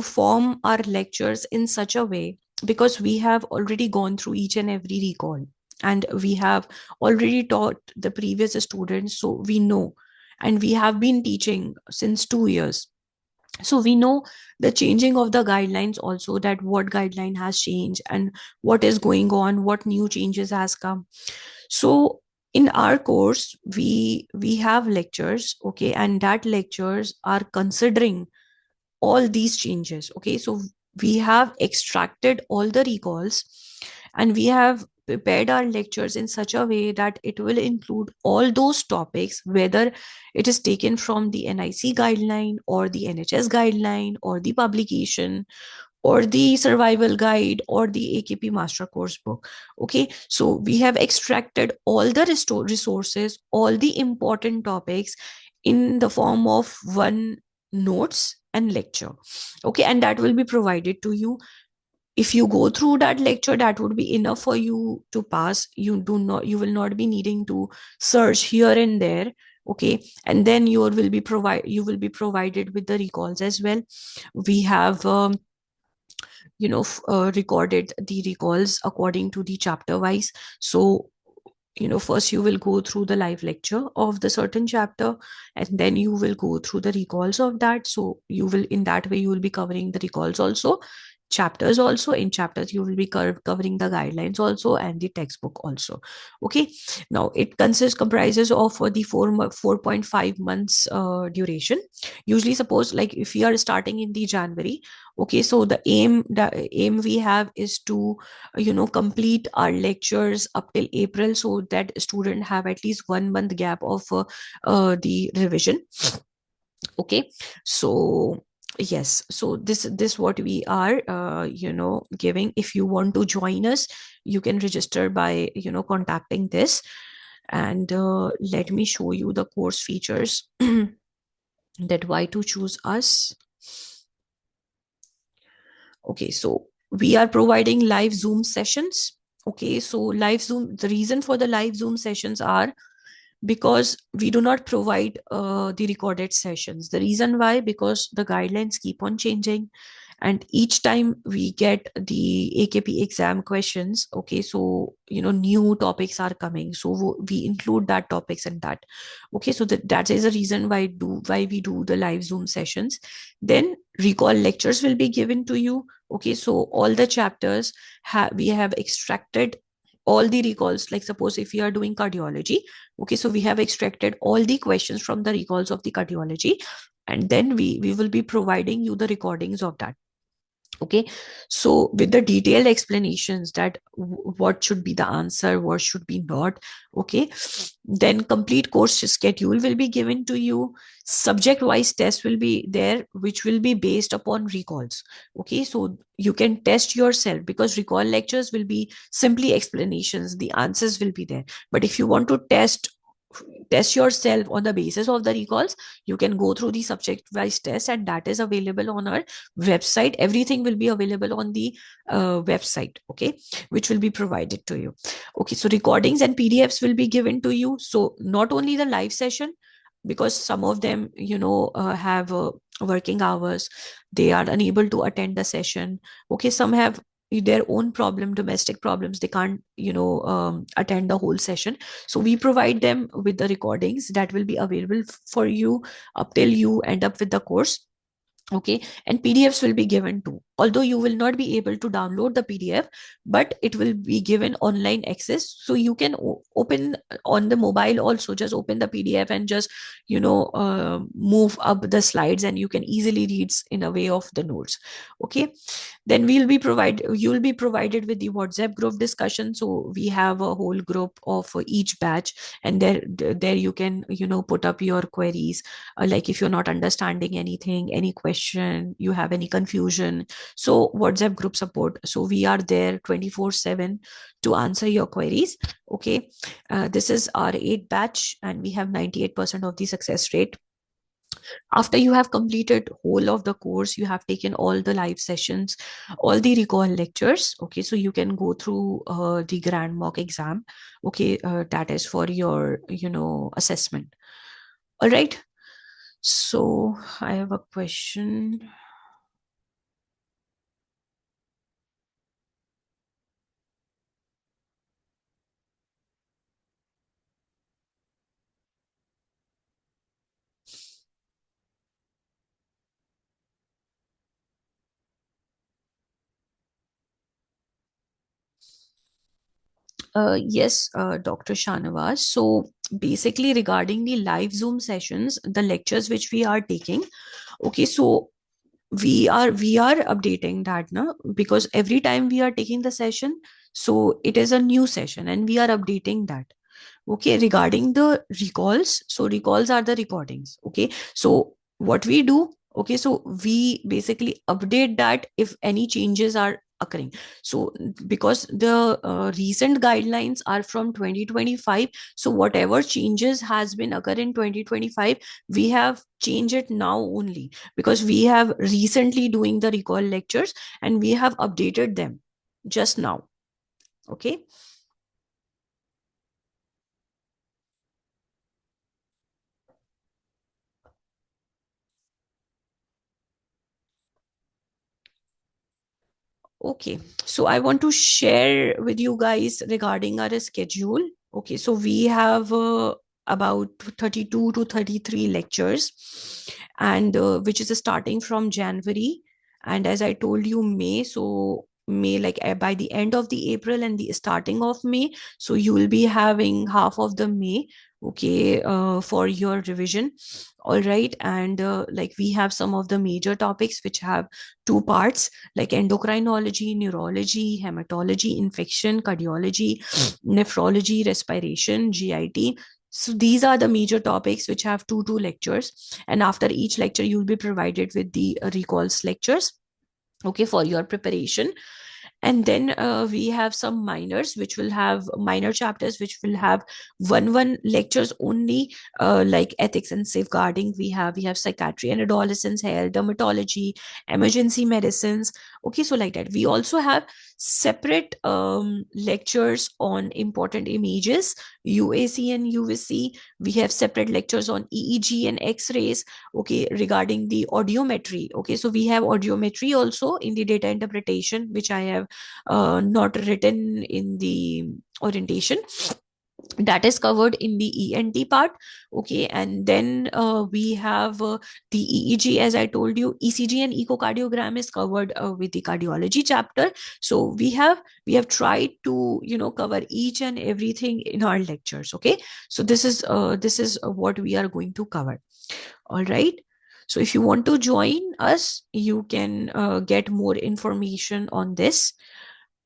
form our lectures in such a way, because we have already gone through each and every recall, and we have already taught the previous students, so we know, and we have been teaching since 2 years. So we know the changing of the guidelines also, that what guideline has changed and what is going on, what new changes has come. So in our course, we have lectures, okay, and that lectures are considering all these changes. Okay, so we have extracted all the recalls, and we have prepared our lectures in such a way that it will include all those topics, whether it is taken from the NIC guideline or the NHS guideline or the publication or the survival guide or the AKP master course book. Okay, so we have extracted all the resources, all the important topics in the form of one notes and lecture. Okay, and that will be provided to you. If you go through that lecture, that would be enough for you to pass. You will not be needing to search here and there. Okay, and then you will be provided with the recalls as well. We have recorded the recalls according to the chapter wise. So first you will go through the live lecture of the certain chapter, and then you will go through the recalls of that. So you will, in that way, you will be covering the recalls also, chapters also. In chapters you will be covering the guidelines also and the textbook also. Okay, now it comprises of the 4.5 months duration. Usually, suppose, like, if we are starting in the January, okay, so the aim we have is to complete our lectures up till April, so that student have at least 1 month gap of the revision. Okay, so yes, so this what we are giving. If you want to join us, you can register by contacting this. And let me show you the course features that why to choose us. Okay, so we are providing live Zoom sessions. Okay, so live Zoom, the reason for the live Zoom sessions are because we do not provide the recorded sessions. The reason why, because the guidelines keep on changing, and each time we get the AKP exam questions, okay, so new topics are coming, so we include that topics in that. Okay, so that is the reason why we do the live Zoom sessions. Then recall lectures will be given to you. Okay, so all the chapters we have extracted all the recalls. Like suppose if you are doing cardiology, okay, so we have extracted all the questions from the recalls of the cardiology, and then we will be providing you the recordings of that. Okay, so with the detailed explanations that what should be the answer, what should be not. Okay, then complete course schedule will be given to you. Subject wise tests will be there, which will be based upon recalls. Okay, so you can test yourself, because recall lectures will be simply explanations, the answers will be there. But if you want to test yourself on the basis of the recalls, you can go through the subject wise test, and that is available on our website. Everything will be available on the website, okay, which will be provided to you. Okay, so recordings and PDFs will be given to you. So not only the live session, because some of them have working hours, they are unable to attend the session. Okay, some have their own domestic problems, they can't attend the whole session. So we provide them with the recordings that will be available for you up till you end up with the course. Okay, and PDFs will be given too, although you will not be able to download the PDF, but it will be given online access, so you can open on the mobile also. Just open the PDF and just move up the slides, and you can easily read in a way of the notes. Okay, then you will be provided with the WhatsApp group discussion. So we have a whole group of each batch, and there you can put up your queries, like if you're not understanding anything, any question, you have any confusion. So WhatsApp group support, so we are there 24/7 to answer your queries. Okay, this is our 8 batch, and we have 98% of the success rate. After you have completed whole of the course, you have taken all the live sessions, all the recall lectures. Okay, so you can go through the grand mock exam. Okay, that is for your assessment. All right, so I have a question. Yes, Dr. Shanawaz. So basically, regarding the live Zoom sessions, the lectures which we are taking, okay, so we are updating that now, because every time we are taking the session, so it is a new session, and we are updating that. Okay, regarding the recalls, so recalls are the recordings. Okay, so what we do, okay, so we basically update that if any changes are occurring. So because the recent guidelines are from 2025, so whatever changes has been occur in 2025, we have changed it now only, because we have recently doing the recall lectures, and we have updated them just now. Okay. Okay, so I want to share with you guys regarding our schedule. Okay, so we have about 32 to 33 lectures, and which is starting from January. And as I told you, May, so May, like by the end of the April and the starting of May, so you will be having half of the May, okay, for your revision. All right, and like we have some of the major topics which have two parts, like endocrinology, neurology, hematology, infection, cardiology, nephrology, respiration, GIT. So these are the major topics which have two lectures, and after each lecture you will be provided with the recalls lectures, okay, for your preparation. And then we have some minors which will have minor chapters which will have one lectures only, like ethics and safeguarding. We have psychiatry and adolescence, health, dermatology, emergency medicines. Okay, so like that. We also have separate lectures on important images, UAC and UVC. We have separate lectures on EEG and X-rays. Okay, regarding the audiometry. Okay, so we have audiometry also in the data interpretation, which I have not written in the orientation. That is covered in the ENT part. Okay, and then we have the EEG, as I told you. ECG and echocardiogram is covered with the cardiology chapter. So we have tried to cover each and everything in our lectures. Okay, so this is what we are going to cover. All right. So if you want to join us, you can get more information on this.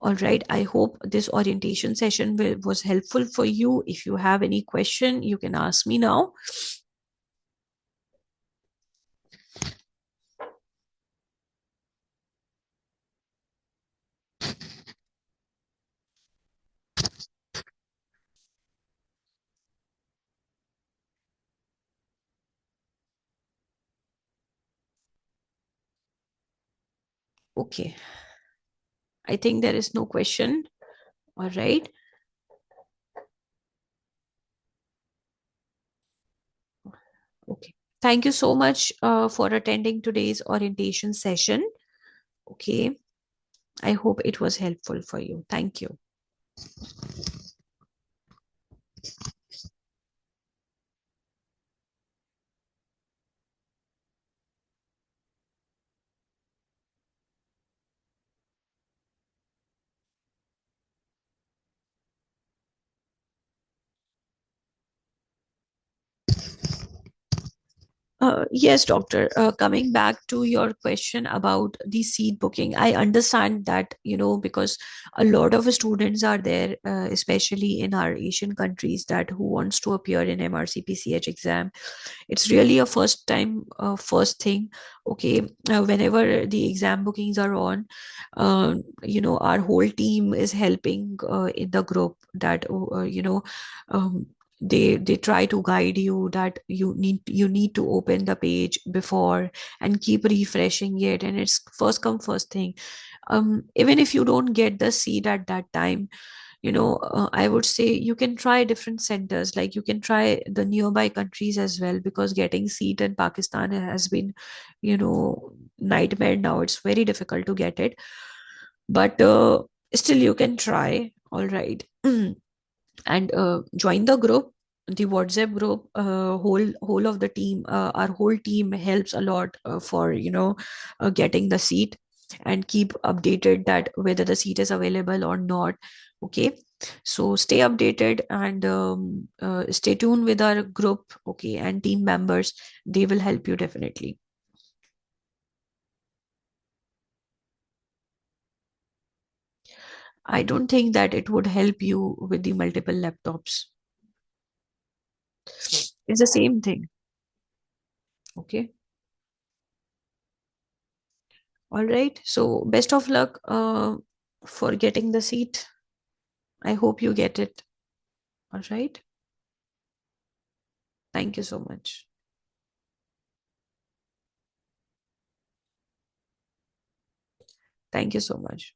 All right. I hope this orientation session was helpful for you. If you have any question, you can ask me now. Okay. I think there is no question. All right. Okay. Thank you so much for attending today's orientation session. Okay. I hope it was helpful for you. Thank you. Yes, doctor. Coming back to your question about the seat booking, I understand that, because a lot of students are there, especially in our Asian countries, that who wants to appear in MRCPCH exam. It's really a first thing. Okay, whenever the exam bookings are on, our whole team is helping in the group that, um, they try to guide you that you need to open the page before and keep refreshing it, and it's first come first thing. Even if you don't get the seat at that time, I would say you can try different centers, like you can try the nearby countries as well, because getting seat in Pakistan has been nightmare now. It's very difficult to get it, but still you can try. All right. And join the group, the WhatsApp group. Whole of the team, our whole team helps a lot for getting the seat, and keep updated that whether the seat is available or not. Okay, so stay updated, and stay tuned with our group. Okay, and team members, they will help you definitely. I don't think that it would help you with the multiple laptops. It's the same thing. Okay. All right. So best of luck for getting the seat. I hope you get it. All right. Thank you so much. Thank you so much.